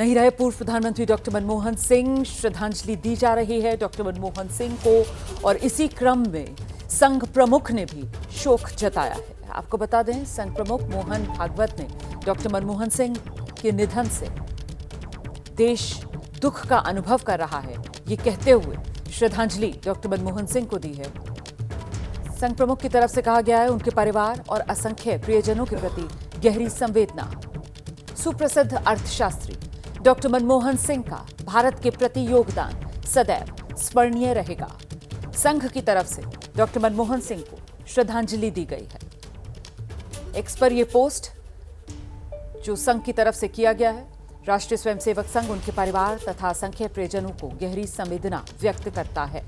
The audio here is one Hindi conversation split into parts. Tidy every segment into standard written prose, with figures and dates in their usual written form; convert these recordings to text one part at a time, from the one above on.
नहीं रहे पूर्व प्रधानमंत्री डॉक्टर मनमोहन सिंह, श्रद्धांजलि दी जा रही है डॉक्टर मनमोहन सिंह को और इसी क्रम में संघ प्रमुख ने भी शोक जताया है। आपको बता दें, संघ प्रमुख मोहन भागवत ने डॉक्टर मनमोहन सिंह के निधन से देश दुख का अनुभव कर रहा है, ये कहते हुए श्रद्धांजलि डॉक्टर मनमोहन सिंह को दी है। संघ प्रमुख की तरफ से कहा गया है उनके परिवार और असंख्य प्रियजनों के प्रति गहरी संवेदना। सुप्रसिद्ध अर्थशास्त्री डॉक्टर मनमोहन सिंह का भारत के प्रति योगदान सदैव स्मरणीय रहेगा। संघ की तरफ से डॉक्टर मनमोहन सिंह को श्रद्धांजलि दी गई है। एक्स पर यह पोस्ट जो संघ की तरफ से किया गया है, राष्ट्रीय स्वयंसेवक संघ उनके परिवार तथा असंख्य प्रियजनों को गहरी संवेदना व्यक्त करता है।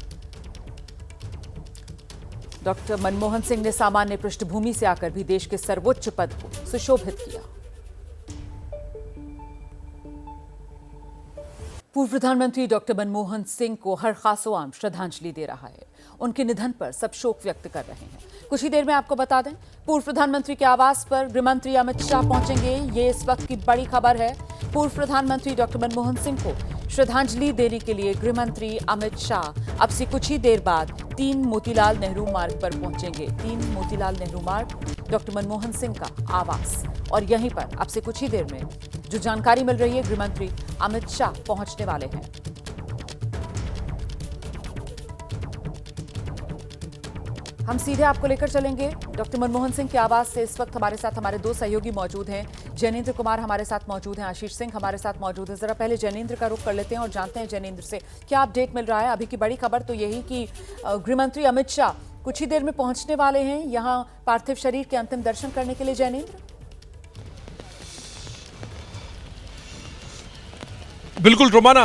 डॉक्टर मनमोहन सिंह ने सामान्य पृष्ठभूमि से आकर भी देश के सर्वोच्च पद को सुशोभित किया। पूर्व प्रधानमंत्री डॉक्टर मनमोहन सिंह को हर खासो आम श्रद्धांजलि दे रहा है। उनके निधन पर सब शोक व्यक्त कर रहे हैं। कुछ ही देर में आपको बता दें, पूर्व प्रधानमंत्री के आवास पर गृहमंत्री अमित शाह पहुंचेंगे। ये इस वक्त की बड़ी खबर है। पूर्व प्रधानमंत्री डॉक्टर मनमोहन सिंह को श्रद्धांजलि देने के लिए गृहमंत्री अमित शाह अब से कुछ ही देर बाद 3 मोतीलाल नेहरू मार्ग पर पहुंचेंगे। 3 मोतीलाल नेहरू मार्ग, डॉक्टर मनमोहन सिंह का आवास, और यहीं पर अब से कुछ ही देर में जो जानकारी मिल रही है, गृहमंत्री अमित शाह पहुंचने वाले हैं। हम सीधे आपको लेकर चलेंगे डॉक्टर मनमोहन सिंह के आवास से। इस वक्त हमारे साथ हमारे 2 सहयोगी मौजूद हैं। जैनेंद्र कुमार हमारे साथ मौजूद हैं, आशीष सिंह हमारे साथ मौजूद है। जरा पहले जैनेंद्र का रुख कर लेते हैं और जानते हैं जैनेंद्र से क्या अपडेट मिल रहा है। अभी की बड़ी खबर तो यही कि गृहमंत्री अमित शाह कुछ ही देर में पहुंचने वाले हैं यहां पार्थिव शरीर के अंतिम दर्शन करने के लिए। जैनेंद्र, बिल्कुल रोमाना,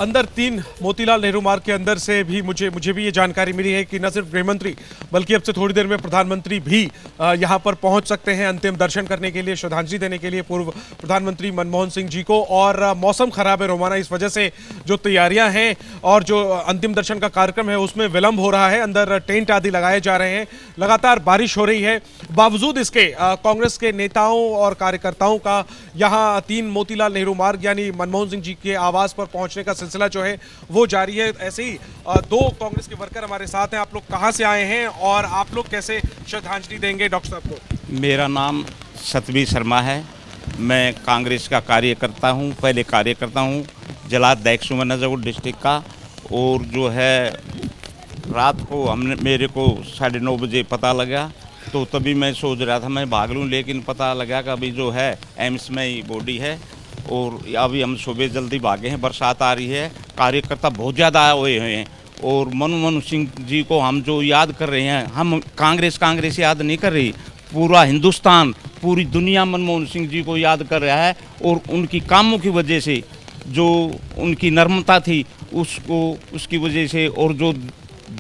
अंदर 3 मोतीलाल नेहरू मार्ग के अंदर से भी मुझे भी ये जानकारी मिली है कि न सिर्फ गृहमंत्री बल्कि अब से थोड़ी देर में प्रधानमंत्री भी यहाँ पर पहुँच सकते हैं अंतिम दर्शन करने के लिए, श्रद्धांजलि देने के लिए पूर्व प्रधानमंत्री मनमोहन सिंह जी को। और मौसम खराब है रोमाना, इस वजह से जो तैयारियां हैं और जो अंतिम दर्शन का कार्यक्रम है उसमें विलंब हो रहा है। अंदर टेंट आदि लगाए जा रहे हैं, लगातार बारिश हो रही है। बावजूद इसके कांग्रेस के नेताओं और कार्यकर्ताओं का यहाँ 3 मोतीलाल नेहरू मार्ग यानी मनमोहन सिंह जी के आवास पर पहुंचने का सिलसिला जो है वो जारी है। ऐसे ही 2 कांग्रेस के वर्कर हमारे साथ हैं। आप लोग कहां से आए हैं और आप लोग कैसे श्रद्धांजलि देंगे डॉक्टर साहब को? मेरा नाम सतबीर शर्मा है। मैं कांग्रेस का कार्यकर्ता हूं, पहले कार्यकर्ता हूं जलाध्यक्ष सुमनजर डिस्ट्रिक्ट का। और जो है रात को मेरे को 9:30 बजे पता लगा, तो तभी मैं सोच रहा था मैं भाग लूँ, लेकिन पता लगा कि अभी जो है एम्स में ही बॉडी है। और अभी हम सुबह जल्दी भागे हैं, बरसात आ रही है, कार्यकर्ता बहुत ज़्यादा आए हुए हैं। और मनमोहन सिंह जी को हम जो याद कर रहे हैं, हम कांग्रेस याद नहीं कर रही, पूरा हिंदुस्तान, पूरी दुनिया मनमोहन सिंह जी को याद कर रहा है। और उनकी कामों की वजह से, जो उनकी नर्मता थी उसकी वजह से, और जो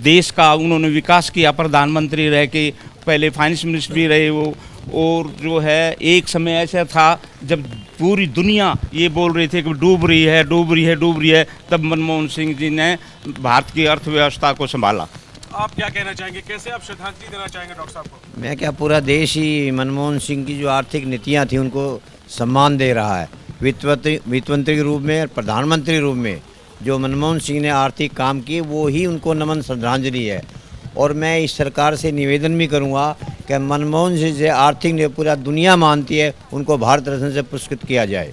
देश का उन्होंने विकास किया, प्रधानमंत्री रह के, पहले फाइनेंस मिनिस्टर भी रहे वो। और जो है एक समय ऐसा था जब पूरी दुनिया ये बोल रही थी कि डूब रही है, तब मनमोहन सिंह जी ने भारत की अर्थव्यवस्था को संभाला। आप क्या कहना चाहेंगे, कैसे आप श्रद्धांजलि देना चाहेंगे डॉक्टर साहब को? मैं क्या, पूरा देश ही मनमोहन सिंह की जो आर्थिक नीतियां थी उनको सम्मान दे रहा है। वित्त मंत्री के रूप में और प्रधानमंत्री रूप में जो मनमोहन सिंह ने आर्थिक काम किए वो ही उनको नमन श्रद्धांजलि है। और मैं इस सरकार से निवेदन भी करूंगा कि मनमोहन सिंह से आर्थिक पूरा दुनिया मानती है, उनको भारत रत्न से पुरस्कृत किया जाए,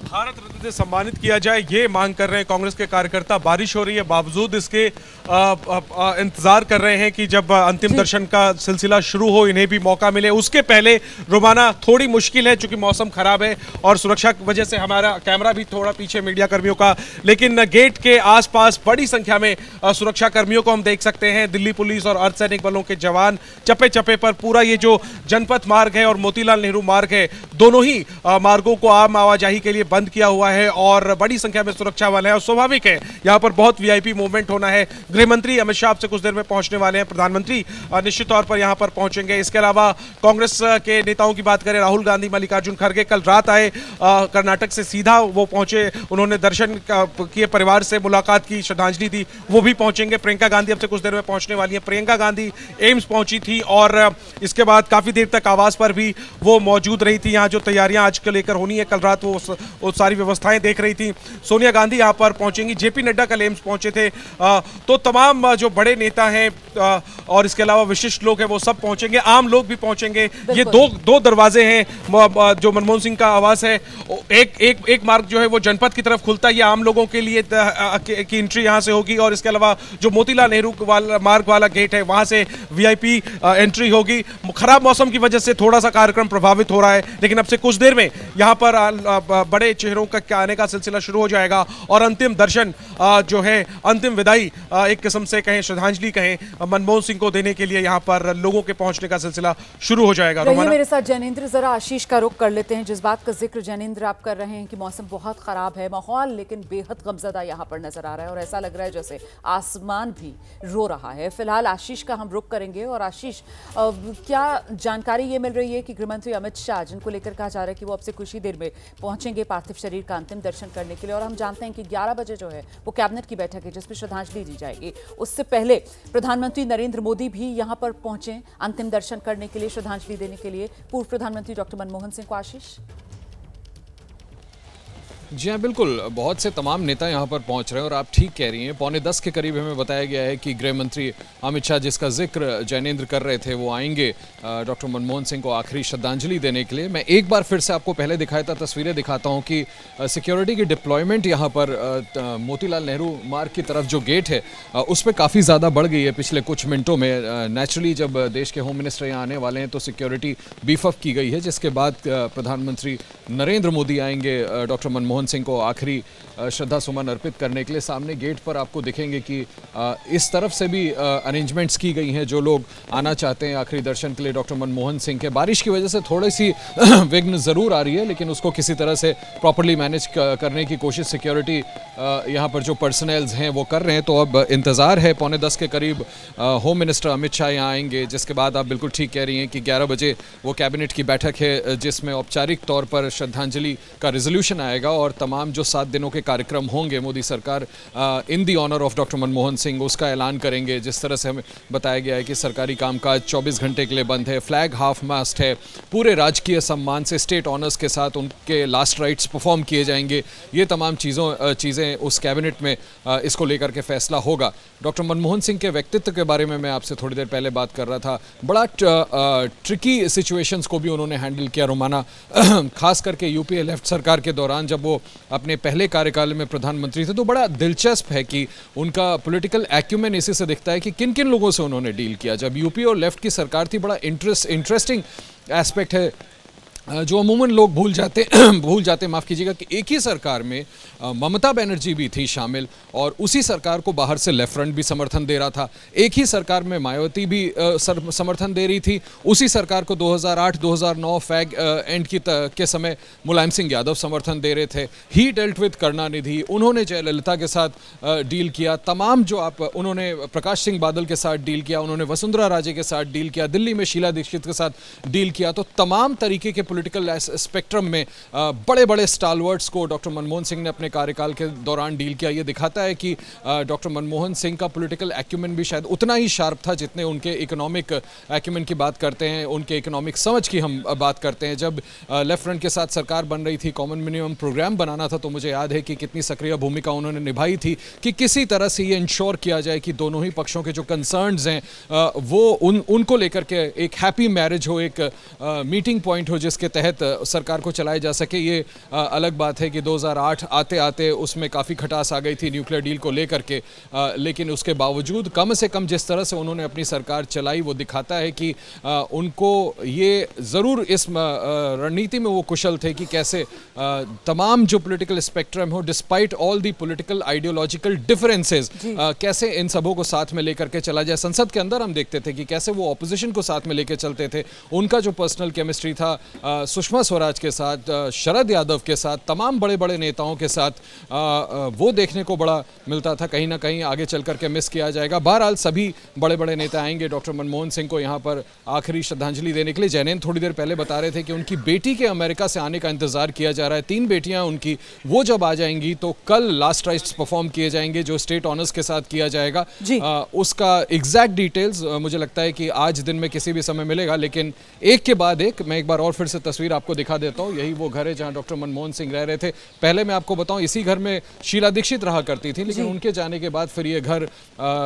भारत रत्न से सम्मानित किया जाए, ये मांग कर रहे हैं कांग्रेस के कार्यकर्ता। बारिश हो रही है, बावजूद इसके इंतजार कर रहे हैं कि जब अंतिम दर्शन का सिलसिला शुरू हो इन्हें भी मौका मिले। उसके पहले रोमाना थोड़ी मुश्किल है क्योंकि मौसम खराब है और सुरक्षा की वजह से हमारा कैमरा भी थोड़ा पीछे मीडिया कर्मियों का, लेकिन गेट के आसपास बड़ी संख्या में सुरक्षा कर्मियों को हम देख सकते हैं। दिल्ली पुलिस और अर्धसैनिक बलों के जवान चप्पे चप्पे पर, पूरा ये जो जनपथ मार्ग है और मोतीलाल नेहरू मार्ग है, दोनों ही मार्गों को आम आवाजाही के लिए बंद किया हुआ है और बड़ी संख्या में सुरक्षा वाले हैं। और स्वाभाविक है यहां पर बहुत वीआईपी मूवमेंट होना है। गृहमंत्री अमित शाह से कुछ देर में पहुंचने वाले हैं, प्रधानमंत्री निश्चित तौर पर यहां पर पहुंचेंगे। इसके अलावा कांग्रेस के नेताओं की बात करें, राहुल गांधी, मल्लिकार्जुन खड़गे कल रात आए, कर्नाटक से सीधा वो पहुंचे, उन्होंने दर्शन किए, परिवार से मुलाकात की, श्रद्धांजलि दी, वो भी पहुंचेंगे। प्रियंका गांधी अब से कुछ देर में पहुंचने वाली है। प्रियंका गांधी एम्स पहुंची थी और इसके बाद काफी देर तक आवास पर भी वो मौजूद रही थी। यहाँ जो तैयारियां आज को लेकर होनी है, कल रात वो वो सारी व्यवस्थाएं देख रही थी। सोनिया गांधी यहाँ पर पहुंचेंगी, जेपी नड्डा कल एम्स पहुंचे थे, तो तमाम जो बड़े नेता हैं और इसके अलावा विशिष्ट लोग हैं वो सब पहुंचेंगे, आम लोग भी पहुंचेंगे। ये दो दरवाजे हैं जो मनमोहन सिंह का आवास है। एक मार्ग जो है वो जनपद की तरफ खुलता है, ये आम लोगों के लिए की एंट्री यहाँ से होगी, और इसके अलावा जो मोतीलाल नेहरू मार्ग वाला गेट है वहां से वीआईपी एंट्री होगी। खराब मौसम की वजह से थोड़ा सा कार्यक्रम प्रभावित हो रहा है, लेकिन अब से कुछ देर में यहाँ पर बड़े चेहरों का आने का सिलसिला शुरू हो जाएगा और अंतिम दर्शन जो है, अंतिम विदाई एक किस्म से कहें, श्रद्धांजलि कहें, मनमोहन सिंह को देने के लिए यहाँ पर लोगों के पहुंचने का सिलसिला शुरू हो जाएगा। मेरे साथ जैनेंद्र, जरा आशीष का रुख कर लेते हैं। जिस बात का जिक्र जैनेंद्र आप कर रहे हैं कि मौसम बहुत खराब है, माहौल लेकिन बेहद गमज़दा यहाँ पर नजर आ रहा है और ऐसा लग रहा है जैसे आसमान भी रो रहा है। फिलहाल आशीष का हम रुख करेंगे। और आशीष, क्या जानकारी ये मिल रही है कि गृहमंत्री अमित शाह, जिनको लेकर कहा जा रहा है कि वो अब से कुछ ही देर में पहुंचेंगे पार्थिव शरीर का अंतिम दर्शन करने के लिए, और हम जानते हैं कि 11 बजे जो है वो कैबिनेट की बैठक है जिसमें श्रद्धांजलि दी जाएगी। उससे पहले प्रधानमंत्री नरेंद्र मोदी भी यहाँ पर पहुंचे अंतिम दर्शन करने के लिए, श्रद्धांजलि देने के लिए पूर्व प्रधानमंत्री डॉक्टर मनमोहन सिंह को। आशीष जी हाँ, बिल्कुल, बहुत से तमाम नेता यहाँ पर पहुँच रहे हैं और आप ठीक कह रही हैं। 9:45 के करीब हमें बताया गया है कि गृह मंत्री अमित शाह, जिसका जिक्र जैनेंद्र कर रहे थे, वो आएंगे डॉक्टर मनमोहन सिंह को आखिरी श्रद्धांजलि देने के लिए। मैं एक बार फिर से आपको पहले दिखाया था, तस्वीरें दिखाता हूँ कि सिक्योरिटी की डिप्लॉयमेंट यहाँ पर मोतीलाल नेहरू मार्ग की तरफ जो गेट है उस पर काफ़ी ज़्यादा बढ़ गई है पिछले कुछ मिनटों में। नेचुरली जब देश के होम मिनिस्टर यहाँ आने वाले हैं तो सिक्योरिटी बीफ अप की गई है, जिसके बाद प्रधानमंत्री नरेंद्र मोदी आएंगे डॉक्टर मनमोहन सिंह को आखिरी श्रद्धा सुमन अर्पित करने के लिए। सामने गेट पर आपको दिखेंगे कि इस तरफ से भी अरेंजमेंट्स की गई हैं, जो लोग आना चाहते हैं आखिरी दर्शन के लिए डॉक्टर मनमोहन सिंह के। बारिश की वजह से थोड़ी सी विघ्न ज़रूर आ रही है, लेकिन उसको किसी तरह से प्रॉपर्ली मैनेज करने की कोशिश सिक्योरिटी यहाँ पर जो पर्सनल्स हैं वो कर रहे हैं। तो अब इंतज़ार है 9:45 के करीब होम मिनिस्टर अमित शाह यहाँ आएंगे, जिसके बाद आप बिल्कुल ठीक कह रही हैं कि 11 बजे वो कैबिनेट की बैठक है जिसमें औपचारिक तौर पर श्रद्धांजलि का रेजोल्यूशन आएगा और तमाम जो 7 दिनों के कार्यक्रम होंगे मोदी सरकार in the honour of doctor Manmohan Singh, उसका ऐलान करेंगे। जिस तरह से हमें बताया गया है कि सरकारी कामकाज 24 घंटे के लिए बंद है, फ्लैग हाफ मास्ट है, पूरे राजकीय सम्मान से स्टेट ऑनर्स के साथ उनके लास्ट राइट्स परफॉर्म किए जाएंगे। ये तमाम चीज़ें उस कैबिनेट में इसको लेकर के फैसला होगा। डॉक्टर मनमोहन सिंह के व्यक्तित्व के बारे में मैं आपसे थोड़ी देर पहले बात कर रहा था। बड़ा ट्रिकी सिचुएशंस को भी उन्होंने हैंडल किया रोमाना, खास करके यूपीए लेफ्ट सरकार के दौरान जब वो अपने पहले कार्यकाल में प्रधानमंत्री थे। तो बड़ा दिलचस्प है कि उनका पॉलिटिकल एक्यूमेन इसी से दिखता है कि किन किन लोगों से उन्होंने डील किया। जब यूपी और लेफ्ट की सरकार थी, बड़ा इंटरेस्टिंग एस्पेक्ट है जो अमूमन लोग भूल जाते माफ़ कीजिएगा, कि एक ही सरकार में ममता बनर्जी भी थी शामिल और उसी सरकार को बाहर से लेफ्ट फ्रंट भी समर्थन दे रहा था। एक ही सरकार में मायावती भी समर्थन दे रही थी। उसी सरकार को 2008-2009 फैग एंड के समय मुलायम सिंह यादव समर्थन दे रहे थे। ही डेल्ट विद करुणानिधि, उन्होंने जयललिता के साथ डील किया। तमाम जो उन्होंने प्रकाश सिंह बादल के साथ डील किया, उन्होंने वसुंधरा राजे के साथ डील किया, दिल्ली में शीला दीक्षित के साथ डील किया। तो तमाम तरीके के पॉलिटिकल स्पेक्ट्रम में बड़े बड़े स्टालवर्ड्स को डॉक्टर मनमोहन सिंह ने अपने कार्यकाल के दौरान डील किया। ये दिखाता है कि डॉक्टर मनमोहन सिंह का पॉलिटिकल एक्यूमेन भी शायद उतना ही शार्प था जितने उनके इकोनॉमिक एक्यूमेन की बात करते हैं, उनके इकोनॉमिक समझ की हम बात करते हैं। जब लेफ्ट फ्रंट के साथ सरकार बन रही थी, कॉमन मिनिमम प्रोग्राम बनाना था, तो मुझे याद है कि कितनी सक्रिय भूमिका उन्होंने निभाई थी कि किसी तरह से ये इंश्योर किया जाए कि दोनों ही पक्षों के जो कंसर्न्स हैं वो उनको लेकर के एक हैप्पी मैरिज हो, एक मीटिंग पॉइंट हो जिसके तहत सरकार को चलाया जा सके। ये अलग बात है कि 2008 आते आते उसमें काफ़ी खटास आ गई थी न्यूक्लियर डील को लेकर के, लेकिन उसके बावजूद कम से कम जिस तरह से उन्होंने अपनी सरकार चलाई वो दिखाता है कि उनको ये ज़रूर इस रणनीति में वो कुशल थे कि कैसे तमाम जो पॉलिटिकल स्पेक्ट्रम हो, despite all the political ideological differences, कैसे इन सबों को साथ में लेकर के चला जाए। संसद के अंदर हम देखते थे कि कैसे वो ऑपोजिशन को साथ में लेकर चलते थे। उनका जो पर्सनल केमिस्ट्री था सुषमा स्वराज के साथ, शरद यादव के साथ, तमाम बड़े बड़े नेताओं के साथ, वो देखने को बड़ा मिलता था। कहीं ना कहीं आगे चल करके मिस किया जाएगा। बहरहाल सभी बड़े बड़े नेता आएंगे डॉक्टर मनमोहन सिंह को यहाँ पर आखिरी श्रद्धांजलि देने के लिए। जैनेन थोड़ी देर पहले बता रहे थे कि उनकी बेटी के अमेरिका से आने का इंतजार किया जा रहा है। 3 बेटियां उनकी, वो जब आ जाएंगी तो कल लास्ट राइट्स परफॉर्म किए जाएंगे जो स्टेट ऑनर्स के साथ किया जाएगा। उसका एग्जैक्ट डिटेल्स मुझे लगता है कि आज दिन में किसी भी समय मिलेगा, लेकिन एक के बाद एक मैं एक बार और फिर से से तस्वीर आपको दिखा देता हूँ। यही वो घर है जहाँ डॉक्टर मनमोहन सिंह रह रहे थे। पहले मैं आपको बताऊँ, इसी घर में शीला दीक्षित रहा करती थी, लेकिन उनके जाने के बाद फिर ये घर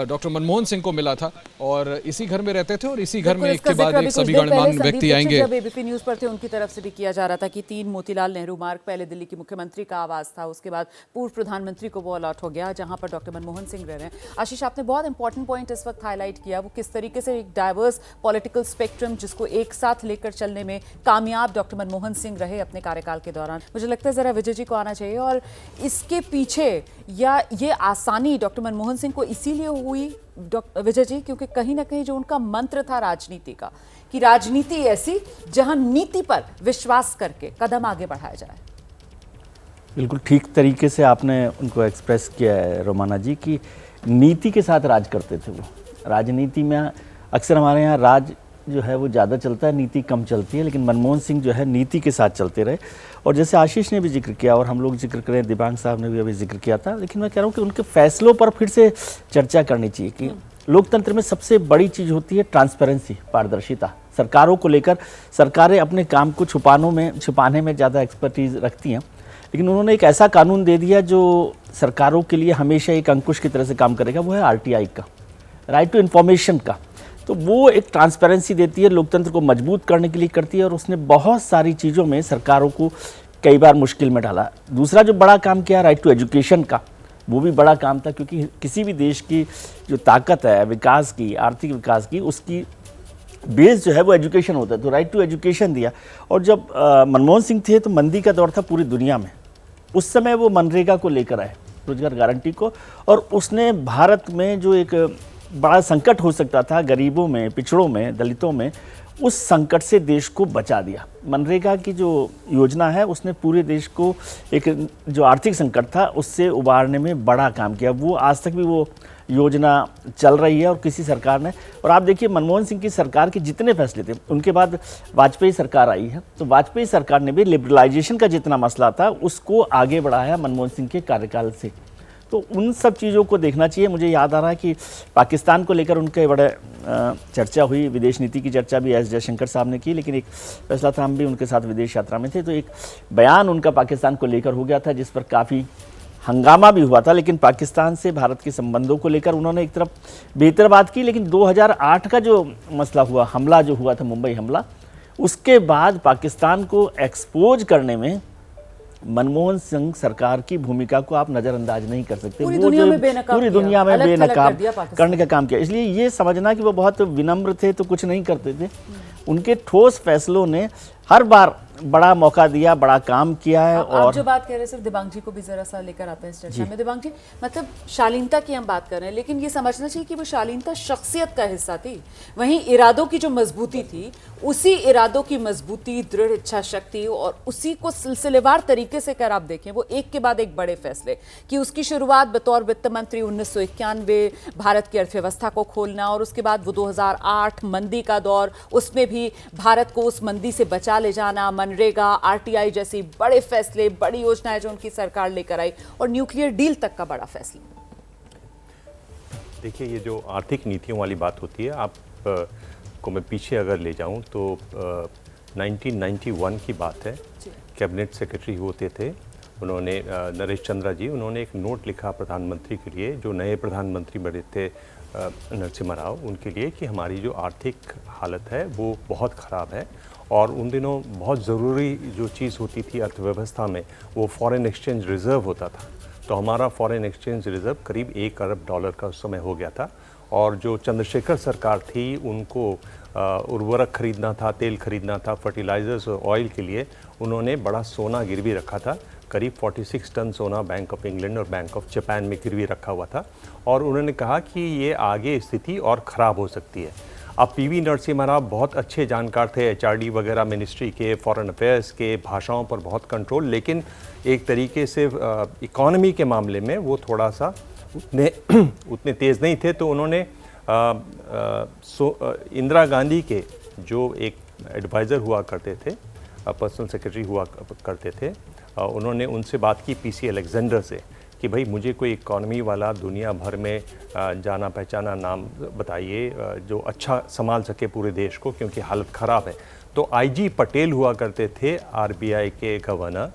डॉक्टर मनमोहन सिंह को मिला था और इसी घर में रहते थे। और इसी घर में एक के बाद एक सभी गणमान्य व्यक्ति आएंगे। जब एबीपी न्यूज पर थे, उनकी तरफ से भी किया जा रहा था कि 3 मोतीलाल नेहरू मार्ग पहले दिल्ली की मुख्यमंत्री का आवास था, उसके बाद पूर्व प्रधानमंत्री को वो अलॉट हो गया जहां पर डॉक्टर मनमोहन सिंह रह रहे हैं। आशीष, आपने बहुत इंपॉर्टेंट पॉइंट इस वक्त हाईलाइट किया, वो किस तरीके से एक डाइवर्स पॉलिटिकल स्पेक्ट्रम जिसको एक साथ लेकर चलने में कामयाब डॉक्टर मनमोहन सिंह रहे अपने कार्यकाल के दौरान। मुझे लगता है जरा विजय जी को आना चाहिए, और इसके पीछे या ये आसानी डॉक्टर मनमोहन सिंह को इसीलिए हुई विजय जी, क्योंकि कहीं ना कहीं जो उनका मंत्र था राजनीति का, कि राजनीति ऐसी जहां नीति पर विश्वास करके कदम आगे बढ़ाया जाए। बिल्कुल ठीक तरीके से आपने उनको एक्सप्रेस किया है रोमाना जी, कि नीति के साथ राज करते थे वो। राजनीति में अक्सर हमारे यहाँ राज जो है वो ज़्यादा चलता है, नीति कम चलती है, लेकिन मनमोहन सिंह जो है नीति के साथ चलते रहे। और जैसे आशीष ने भी जिक्र किया और हम लोग जिक्र करें, दिबांग साहब ने भी अभी जिक्र किया था, लेकिन मैं कह रहा हूँ कि उनके फैसलों पर फिर से चर्चा करनी चाहिए कि लोकतंत्र में सबसे बड़ी चीज़ होती है ट्रांसपेरेंसी, पारदर्शिता। सरकारों को लेकर सरकारें अपने काम को छुपाने में ज़्यादा एक्सपर्टीज रखती हैं, लेकिन उन्होंने एक ऐसा कानून दे दिया जो सरकारों के लिए हमेशा एक अंकुश की तरह से काम करेगा, वो है आरटीआई का, राइट टू इन्फॉर्मेशन का। तो वो एक ट्रांसपेरेंसी देती है, लोकतंत्र को मजबूत करने के लिए करती है, और उसने बहुत सारी चीज़ों में सरकारों को कई बार मुश्किल में डाला। दूसरा जो बड़ा काम किया, राइट टू एजुकेशन का, वो भी बड़ा काम था, क्योंकि किसी भी देश की जो ताकत है विकास की, आर्थिक विकास की, उसकी बेस जो है वो एजुकेशन होता है। तो राइट टू एजुकेशन दिया। और जब मनमोहन सिंह थे तो मंदी का दौर था पूरी दुनिया में, उस समय वो मनरेगा को लेकर आए, रोजगार गारंटी को, और उसने भारत में जो एक बड़ा संकट हो सकता था गरीबों में, पिछड़ों में, दलितों में, उस संकट से देश को बचा दिया। मनरेगा की जो योजना है उसने पूरे देश को एक जो आर्थिक संकट था उससे उबारने में बड़ा काम किया। वो आज तक भी वो योजना चल रही है और किसी सरकार ने, और आप देखिए मनमोहन सिंह की सरकार के जितने फैसले थे, उनके बाद वाजपेयी सरकार आई है, तो वाजपेयी सरकार ने भी लिबरलाइजेशन का जितना मसला था उसको आगे बढ़ाया मनमोहन सिंह के कार्यकाल से। तो उन सब चीज़ों को देखना चाहिए। मुझे याद आ रहा है कि पाकिस्तान को लेकर उनके बड़े चर्चा हुई, विदेश नीति की चर्चा भी एस जयशंकर साहब ने की, लेकिन एक फैसला था, हम भी उनके साथ विदेश यात्रा में थे, तो एक बयान उनका पाकिस्तान को लेकर हो गया था जिस पर काफ़ी हंगामा भी हुआ था। लेकिन पाकिस्तान से भारत के संबंधों को लेकर उन्होंने एक तरफ बेहतर बात की, लेकिन 2008 का जो मसला हुआ, हमला जो हुआ था, मुंबई हमला, उसके बाद पाकिस्तान को एक्सपोज करने में मनमोहन सिंह सरकार की भूमिका को आप नज़रअंदाज नहीं कर सकते। पूरी दुनिया में बेनकाब करने का काम किया। इसलिए ये समझना कि वो बहुत विनम्र थे तो कुछ नहीं करते थे, उनके ठोस फैसलों ने हर बार बड़ा मौका दिया, बड़ा काम किया है। और आप जो बात कह रहे हैं, सिर्फ दिबांग जी को भी जरा सा लेकर आते हैं इस चर्चा में। दिबांग जी, मतलब शालीनता की हम बात कर रहे हैं, लेकिन ये समझना चाहिए कि वो शालीनता शख्सियत का हिस्सा थी, वहीं इरादों की जो मजबूती थी, उसी इरादों की मजबूती, दृढ़ इच्छा शक्ति, और उसी को सिलसिलेवार तरीके से कर आप देखें, वो एक के बाद एक बड़े फैसले कि उसकी शुरुआत बतौर वित्त मंत्री 1991 भारत की अर्थव्यवस्था को खोलना, और उसके बाद वो 2008 मंदी का दौर, उसमें भी भारत को उस मंदी से बचा ले जाना, मनरेगा, आरटीआई जैसी बड़े फैसले, बड़ी योजनाएं जो उनकी सरकार लेकर आई, और न्यूक्लियर डील तक का बड़ा फैसला। देखिए, ये जो आर्थिक नीतियों वाली बात होती है, आप को मैं पीछे अगर ले जाऊं तो 1991 की बात है, कैबिनेट सेक्रेटरी होते थे उन्होंने, नरेश चंद्रा जी, उन्होंने एक नोट लिखा प्रधानमंत्री के लिए, जो नए प्रधानमंत्री बने थे नरसिम्हा राव, उनके लिए, कि हमारी जो आर्थिक हालत है वो बहुत ख़राब है, और उन दिनों बहुत ज़रूरी जो चीज़ होती थी अर्थव्यवस्था में वो फॉरेन एक्सचेंज रिज़र्व होता था। तो हमारा फॉरेन एक्सचेंज रिज़र्व करीब $1 अरब का उस समय हो गया था, और जो चंद्रशेखर सरकार थी उनको उर्वरक खरीदना था, तेल खरीदना था, फर्टिलाइज़र्स और ऑयल के लिए उन्होंने बड़ा सोना गिरवी रखा था, करीब 46 टन सोना बैंक ऑफ इंग्लैंड और बैंक ऑफ जापान में गिरवी रखा हुआ था, और उन्होंने कहा कि ये आगे स्थिति और ख़राब हो सकती है। अब पीवी नरसिम्हा राव बहुत अच्छे जानकार थे, एचआरडी वगैरह मिनिस्ट्री के, फॉरेन अफेयर्स के, भाषाओं पर बहुत कंट्रोल, लेकिन एक तरीके से इकॉनमी के मामले में वो थोड़ा सा उतने तेज़ नहीं थे। तो उन्होंने इंदिरा गांधी के जो एक एडवाइज़र हुआ करते थे, पर्सनल सेक्रेटरी हुआ करते थे, उन्होंने उनसे बात की, पीसी अलेक्जेंडर से, कि भाई मुझे कोई इकॉनमी वाला दुनिया भर में जाना पहचाना नाम बताइए जो अच्छा संभाल सके पूरे देश को, क्योंकि हालत ख़राब है। तो आईजी पटेल हुआ करते थे आरबीआई के गवर्नर,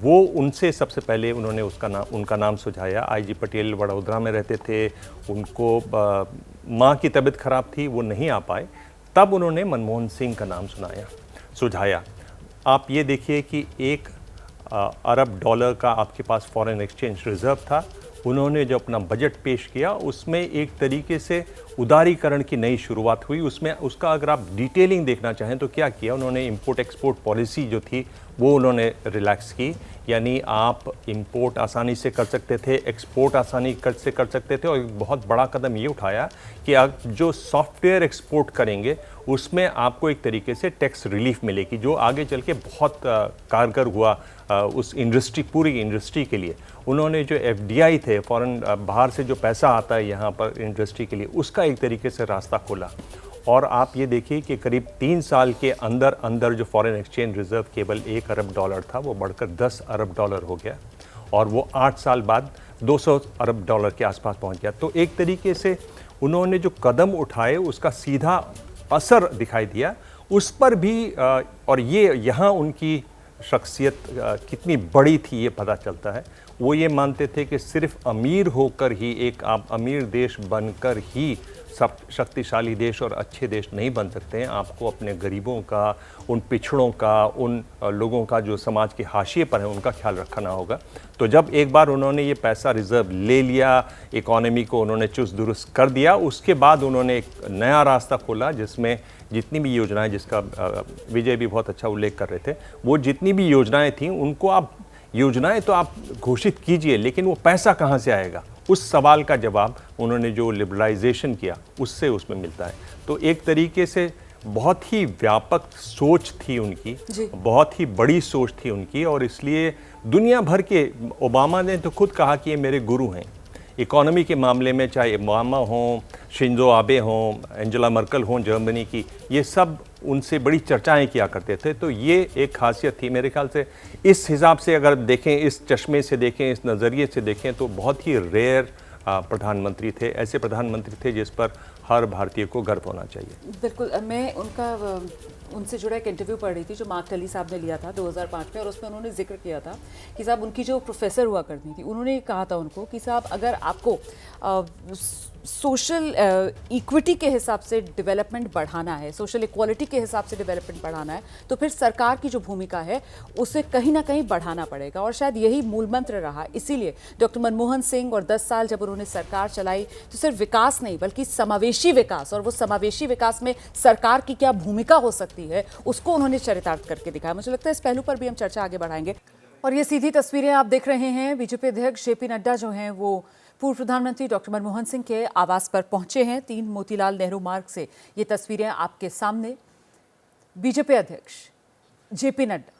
वो उनसे सबसे पहले उन्होंने उनका नाम सुझाया। आईजी पटेल वडोदरा में रहते थे, उनको माँ की तबीयत खराब थी, वो नहीं आ पाए, तब उन्होंने मनमोहन सिंह का नाम सुझाया। आप ये देखिए कि 1 अरब डॉलर का आपके पास फॉरेन एक्सचेंज रिजर्व था। उन्होंने जो अपना बजट पेश किया उसमें एक तरीके से उदारीकरण की नई शुरुआत हुई। उसमें उसका अगर आप डिटेलिंग देखना चाहें तो क्या किया उन्होंने, इंपोर्ट एक्सपोर्ट पॉलिसी जो थी वो उन्होंने रिलैक्स की, यानी आप इंपोर्ट आसानी से कर सकते थे, एक्सपोर्ट आसानी से कर सकते थे। और एक बहुत बड़ा कदम ये उठाया कि आप जो सॉफ्टवेयर एक्सपोर्ट करेंगे उसमें आपको एक तरीके से टैक्स रिलीफ मिलेगी, जो आगे चल के बहुत कारगर हुआ उस इंडस्ट्री, पूरी इंडस्ट्री के लिए। उन्होंने जो एफडीआई थे, फॉरेन बाहर से जो पैसा आता है यहाँ पर इंडस्ट्री के लिए, उसका एक तरीके से रास्ता खोला। और आप ये देखिए कि करीब 3 साल के अंदर अंदर जो फॉरेन एक्सचेंज रिजर्व केवल 1 अरब डॉलर था वो बढ़कर 10 अरब डॉलर हो गया, और वो 8 साल बाद 200 अरब डॉलर के आसपास पहुंच गया। तो एक तरीके से उन्होंने जो कदम उठाए उसका सीधा असर दिखाई दिया उस पर भी, और ये यहाँ उनकी शख्सियत कितनी बड़ी थी ये पता चलता है। वो ये मानते थे कि सिर्फ अमीर होकर ही, एक आप अमीर देश बनकर ही सब शक्तिशाली देश और अच्छे देश नहीं बन सकते हैं। आपको अपने गरीबों का, उन पिछड़ों का, उन लोगों का जो समाज के हाशिए पर हैं उनका ख्याल रखना होगा। तो जब एक बार उन्होंने ये पैसा रिजर्व ले लिया, इकोनॉमी को उन्होंने चुस्त दुरुस्त कर दिया, उसके बाद उन्होंने एक नया रास्ता खोला जिसमें जितनी भी योजनाएं, जिसका विजय भी बहुत अच्छा उल्लेख कर रहे थे, वो जितनी भी योजनाएं थीं उनको आप, योजनाएं तो आप घोषित कीजिए लेकिन वो पैसा कहाँ से आएगा, उस सवाल का जवाब उन्होंने जो लिबरलाइजेशन किया उससे उसमें मिलता है। तो एक तरीके से बहुत ही व्यापक सोच थी उनकी, बहुत ही बड़ी सोच थी उनकी, और इसलिए दुनिया भर के, ओबामा ने तो खुद कहा कि ये मेरे गुरु हैं इकोनॉमी के मामले में, चाहे ओबामा हों, शिंजो आबे हों, एंजेला मर्कल हों जर्मनी की, ये सब उनसे बड़ी चर्चाएं किया करते थे। तो ये एक खासियत थी मेरे ख्याल से। इस हिसाब से अगर देखें, इस चश्मे से देखें, इस नज़रिए से देखें तो बहुत ही रेयर प्रधानमंत्री थे। ऐसे प्रधानमंत्री थे जिस पर हर भारतीय को गर्व होना चाहिए। बिल्कुल, मैं उनसे जुड़ा एक इंटरव्यू पढ़ रही थी जो मार्क टली साहब ने लिया था 2005 में, और उसमें उन्होंने जिक्र किया था कि साहब उनकी जो प्रोफेसर हुआ करती थी, उन्होंने कहा था उनको कि साहब अगर आपको सोशल इक्विटी के हिसाब से डेवलपमेंट बढ़ाना है, सोशल इक्वालिटी के हिसाब से डेवलपमेंट बढ़ाना है, तो फिर सरकार की जो भूमिका है उसे कहीं ना कहीं बढ़ाना पड़ेगा। और शायद यही मूल मंत्र रहा। इसीलिए डॉक्टर मनमोहन सिंह, और 10 साल जब उन्होंने सरकार चलाई तो सिर्फ विकास नहीं बल्कि समावेशी विकास, और वो समावेशी विकास में सरकार की क्या भूमिका हो सकती है उसको उन्होंने चरितार्थ करके दिखाया। मुझे लगता है इस पहलू पर भी हम चर्चा आगे बढ़ाएंगे। और ये सीधी तस्वीरें आप देख रहे हैं, बीजेपी अध्यक्ष जेपी नड्डा जो हैं वो पूर्व प्रधानमंत्री डॉक्टर मनमोहन सिंह के आवास पर पहुंचे हैं। 3 मोतीलाल नेहरू मार्ग से ये तस्वीरें आपके सामने। बीजेपी अध्यक्ष जेपी नड्डा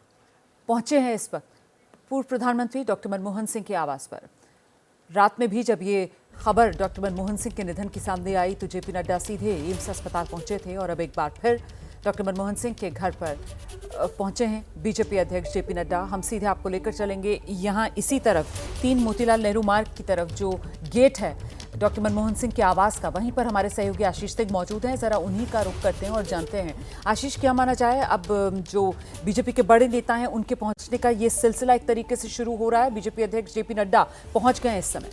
पहुंचे हैं इस वक्त पूर्व प्रधानमंत्री डॉक्टर मनमोहन सिंह के आवास पर। रात में भी जब ये खबर डॉक्टर मनमोहन सिंह के निधन की सामने आई तो जेपी नड्डा सीधे एम्स अस्पताल पहुंचे थे, और अब एक बार फिर डॉक्टर मनमोहन सिंह के घर पर पहुंचे हैं बीजेपी अध्यक्ष जेपी नड्डा। हम सीधे आपको लेकर चलेंगे यहाँ इसी तरफ 3 मोतीलाल नेहरू मार्ग की तरफ, जो गेट है डॉक्टर मनमोहन सिंह के आवास का, वहीं पर हमारे सहयोगी आशीष सिंह मौजूद हैं। ज़रा उन्हीं का रुख करते हैं और जानते हैं आशीष, क्या माना जाए अब जो बीजेपी के बड़े नेता हैं उनके पहुंचने का ये सिलसिला एक तरीके से शुरू हो रहा है। बीजेपी अध्यक्ष जेपी नड्डा पहुंच गए हैं इस समय।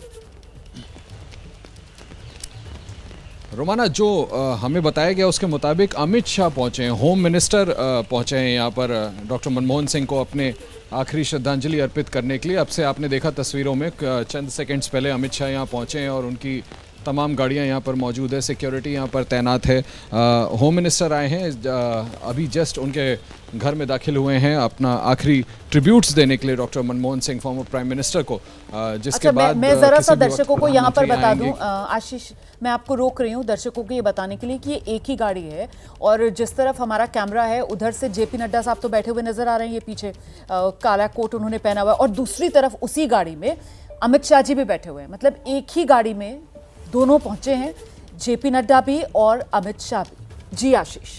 रोमाना, जो हमें बताया गया उसके मुताबिक अमित शाह पहुंचे हैं, होम मिनिस्टर पहुंचे हैं यहाँ पर डॉक्टर मनमोहन सिंह को अपने आखिरी श्रद्धांजलि अर्पित करने के लिए। अब से आपने देखा तस्वीरों में, चंद सेकंड्स पहले अमित शाह यहाँ पहुंचे हैं और उनकी तमाम गाड़ियाँ यहाँ पर मौजूद है, सिक्योरिटी यहाँ पर तैनात है। होम मिनिस्टर आए हैं, अभी जस्ट उनके घर में दाखिल हुए हैं अपना आखिरी ट्रिब्यूट्स देने के लिए doctor Manmohan Singh, former prime minister को, जिसके बाद मैं ज़रा सा दर्शकों को यहाँ पर बता दूं, आशीष मैं आपको रोक रही हूँ दर्शकों को ये बताने के लिए कि ये एक ही गाड़ी है, और जिस तरफ हमारा कैमरा है उधर से जेपी नड्डा साहब तो बैठे हुए नजर आ रहे हैं, ये पीछे काला कोट उन्होंने पहना हुआ है, और दूसरी तरफ उसी गाड़ी में अमित शाह जी भी बैठे हुए हैं। मतलब एक ही गाड़ी में दोनों पहुंचे हैं, जेपी नड्डा भी और अमित शाह भी। जी आशीष।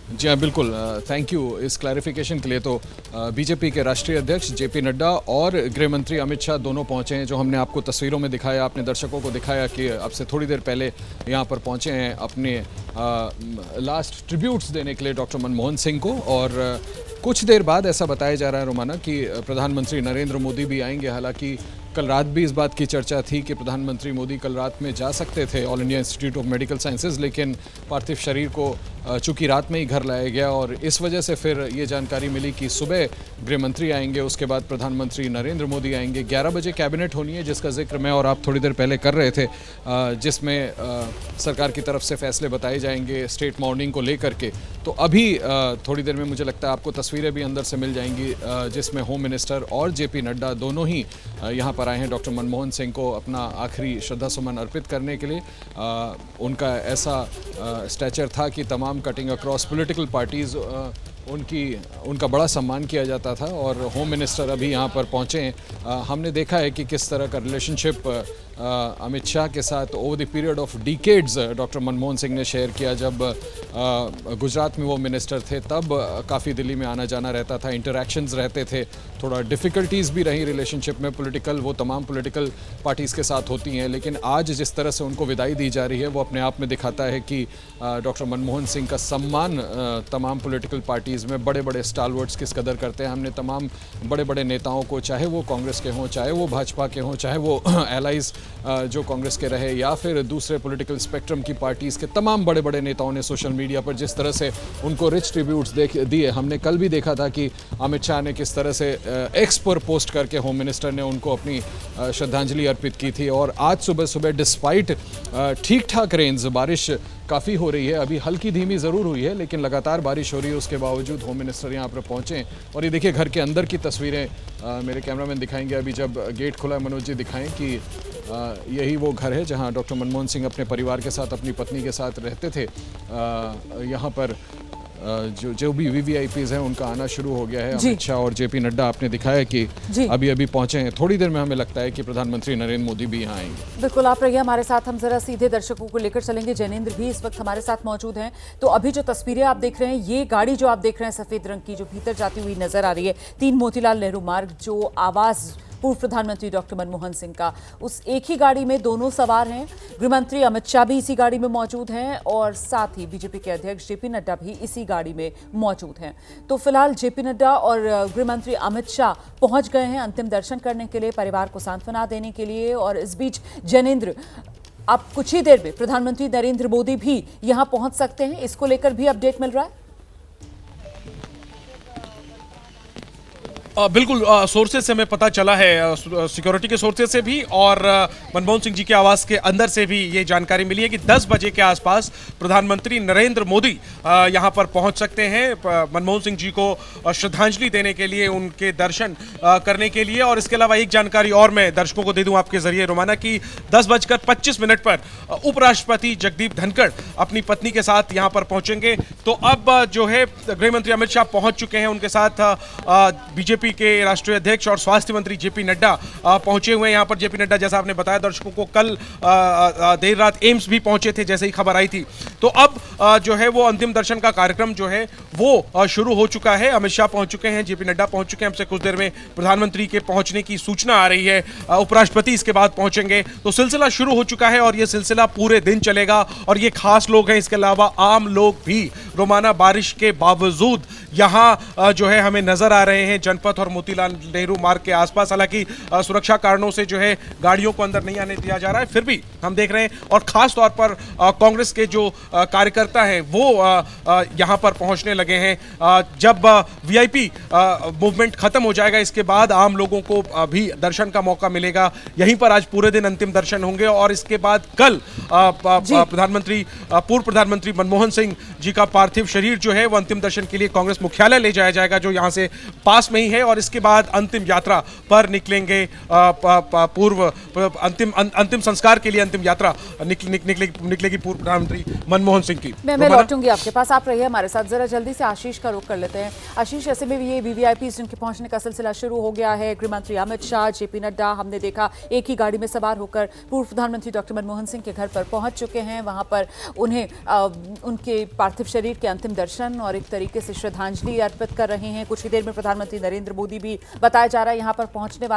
जी हाँ, बिल्कुल। थैंक यू इस क्लैरिफिकेशन के लिए। तो बीजेपी के राष्ट्रीय अध्यक्ष जेपी नड्डा और गृह मंत्री अमित शाह दोनों पहुंचे हैं, जो हमने आपको तस्वीरों में दिखाया, आपने दर्शकों को दिखाया कि अब से थोड़ी देर पहले यहाँ पर पहुंचे हैं अपने लास्ट ट्रिब्यूट्स देने के लिए डॉक्टर मनमोहन सिंह को। और कुछ देर बाद ऐसा बताया जा रहा है रोमाना कि प्रधानमंत्री नरेंद्र मोदी भी आएंगे। हालांकि कल रात भी इस बात की चर्चा थी कि प्रधानमंत्री मोदी कल रात में जा सकते थे all India institute of medical sciences, लेकिन पार्थिव शरीर को चूंकि रात में ही घर लाया गया और इस वजह से फिर ये जानकारी मिली कि सुबह गृह मंत्री आएंगे, उसके बाद प्रधानमंत्री नरेंद्र मोदी आएंगे। 11 बजे कैबिनेट होनी है, जिसका जिक्र मैं और आप थोड़ी देर पहले कर रहे थे, जिसमें सरकार की तरफ से फैसले बताए जाएंगे स्टेट मॉर्निंग को लेकर के। तो अभी थोड़ी देर में मुझे लगता है आपको तस्वीरें भी अंदर से मिल जाएंगी, जिसमें होम मिनिस्टर और जेपी नड्डा दोनों ही यहाँ पर आए हैं डॉक्टर मनमोहन सिंह को अपना आखिरी श्रद्धा सुमन अर्पित करने के लिए। उनका ऐसा स्टैचर था कि तमाम कटिंग अक्रॉस पॉलिटिकल पार्टीज़ उनका बड़ा सम्मान किया जाता था। और होम मिनिस्टर अभी यहाँ पर पहुँचे हैं। हमने देखा है कि किस तरह का रिलेशनशिप अमित शाह के साथ over the period of decades doctor Manmohan Singh ने शेयर किया। जब गुजरात में वो मिनिस्टर थे तब काफ़ी दिल्ली में आना जाना रहता था, इंटरैक्शंस रहते थे, थोड़ा डिफ़िकल्टीज़ भी रही रिलेशनशिप में पॉलिटिकल, वो तमाम पॉलिटिकल पार्टीज़ के साथ होती हैं। लेकिन आज जिस तरह से उनको विदाई दी जा रही है वो अपने आप में दिखाता है कि डॉक्टर मनमोहन सिंह का सम्मान तमाम पॉलिटिकल पार्टीज़ में बड़े बड़े स्टालवर्ड्स किस कदर करते हैं। हमने तमाम बड़े बड़े नेताओं को, चाहे वो कांग्रेस के हों, चाहे वो भाजपा के हों, चाहे वो एलाइज जो कांग्रेस के रहे या फिर दूसरे पॉलिटिकल स्पेक्ट्रम की पार्टीज़ के, तमाम बड़े बड़े नेताओं ने सोशल मीडिया पर जिस तरह से उनको रिच ट्रिब्यूट्स दिए। हमने कल भी देखा था कि अमित शाह ने किस तरह से एक्स पर पोस्ट करके होम मिनिस्टर ने उनको अपनी श्रद्धांजलि अर्पित की थी। और आज सुबह सुबह डिस्पाइट ठीक ठाक रेंज, बारिश काफ़ी हो रही है, अभी हल्की धीमी ज़रूर हुई है लेकिन लगातार बारिश हो रही है, उसके बावजूद होम मिनिस्टर यहाँ पर पहुँचे। और ये देखिए घर के अंदर की तस्वीरें मेरे कैमरामैन दिखाएंगे। अभी जब गेट खुला, मनोज जी दिखाएं कि यही वो घर है जहाँ डॉक्टर मनमोहन सिंह अपने परिवार के साथ, अपनी पत्नी के साथ रहते थे। यहाँ पर जो भी वीवीआईपीज़ हैं उनका आना शुरू हो गया है। अमित शाह और जेपी नड्डा आपने दिखाया कि अभी अभी पहुंचे हैं। थोड़ी देर में हमें लगता है कि प्रधानमंत्री नरेंद्र मोदी भी यहाँ आएंगे। बिल्कुल, आप रहिए हमारे साथ, हम जरा सीधे दर्शकों को लेकर चलेंगे। जैनेंद्र भी इस वक्त हमारे साथ मौजूद हैं। तो अभी जो तस्वीरें आप देख रहे हैं, ये गाड़ी जो आप देख रहे हैं सफेद रंग की, जो भीतर जाती हुई नजर आ रही है, 3 मोतीलाल नेहरू मार्ग, जो आवास पूर्व प्रधानमंत्री डॉक्टर मनमोहन सिंह का, उस एक ही गाड़ी में दोनों सवार हैं। गृह मंत्री अमित शाह भी इसी गाड़ी में मौजूद हैं और साथ ही बीजेपी के अध्यक्ष जेपी नड्डा भी इसी गाड़ी में मौजूद हैं। तो फिलहाल जेपी नड्डा और गृह मंत्री अमित शाह पहुंच गए हैं अंतिम दर्शन करने के लिए, परिवार को सांत्वना देने के लिए। और इस बीच जैनेंद्र, अब कुछ ही देर में प्रधानमंत्री नरेंद्र मोदी भी यहां पहुंच सकते हैं, इसको लेकर भी अपडेट मिल रहा है। बिल्कुल, सोर्सेज से हमें पता चला है, सिक्योरिटी के सोर्सेज से भी और मनमोहन सिंह जी के आवास के अंदर से भी ये जानकारी मिली है कि 10 बजे के आसपास प्रधानमंत्री नरेंद्र मोदी यहाँ पर पहुँच सकते हैं मनमोहन सिंह जी को श्रद्धांजलि देने के लिए, उनके दर्शन करने के लिए। और इसके अलावा एक जानकारी और मैं दर्शकों को दे दूँ आपके जरिए रोमाना, की 10:25 पर उपराष्ट्रपति जगदीप धनखड़ अपनी पत्नी के साथ यहाँ पर पहुँचेंगे। तो अब जो है गृह मंत्री अमित शाह पहुँच चुके हैं, उनके साथ बीजेपी के राष्ट्रीय अध्यक्ष और स्वास्थ्य मंत्री जेपी नड्डा पहुंचे हुए हैं यहाँ पर। जेपी नड्डा, जैसा आपने बताया दर्शकों को, कल देर रात एम्स भी पहुंचे थे जैसे ही खबर आई थी। तो अब जो है वो अंतिम दर्शन का कार्यक्रम जो है वो शुरू हो चुका है। अमित शाह पहुंच चुके हैं, जेपी नड्डा पहुंच चुके हैं, हमसे कुछ देर में प्रधानमंत्री के पहुंचने की सूचना आ रही है, उपराष्ट्रपति इसके बाद पहुंचेंगे। तो सिलसिला शुरू हो चुका है और ये सिलसिला पूरे दिन चलेगा। और ये खास लोग हैं, इसके अलावा आम लोग भी रोमाना बारिश के बावजूद यहाँ जो है हमें नजर आ रहे हैं जनपद और मोतीलाल नेहरू मार्ग के आसपास। हालांकि सुरक्षा कारणों से जो है गाड़ियों को अंदर नहीं आने दिया जा रहा है, फिर भी हम देख रहे हैं। और खास तौर पर कांग्रेस के जो कार्यकर्ता हैं वो यहाँ पर पहुंचने लगे हैं। जब वीआईपी मूवमेंट खत्म हो जाएगा, इसके बाद आम लोगों को भी दर्शन का मौका मिलेगा। यहीं पर आज पूरे दिन अंतिम दर्शन होंगे और इसके बाद कल पूर्व प्रधानमंत्री मनमोहन सिंह जी का पार्थिव शरीर जो है वो अंतिम दर्शन के लिए कांग्रेस मुख्यालय ले जाया जाएगा जो यहाँ से पास में ही है, और इसके बाद अंतिम यात्रा पर निकलेंगे। अंतिम संस्कार के लिए अंतिम यात्रा निकलेगी पूर्व प्रधानमंत्री मनमोहन सिंह की। मैं लौटूंगी आपके पास, आप रहिए हमारे साथ। जरा जल्दी से आशीष का रुख कर लेते हैं। आशीष, ऐसे में ये वीवीआईपी जिनके पहुंचने का सिलसिला शुरू हो गया है, गृह मंत्री अमित शाह, जेपी नड्डा, हमने देखा एक ही गाड़ी में सवार होकर पूर्व प्रधानमंत्री डॉक्टर मनमोहन सिंह के घर पर पहुंच चुके हैं। वहां पर उन्हें उनके पार्थिव शरीर के अंतिम दर्शन और एक तरीके से श्रद्धांजलि अर्पित कर रहे हैं। कुछ ही देर में प्रधानमंत्री नरेंद्र मोदी भी बताया जा रहा है यहां पर पहुंचने वाले।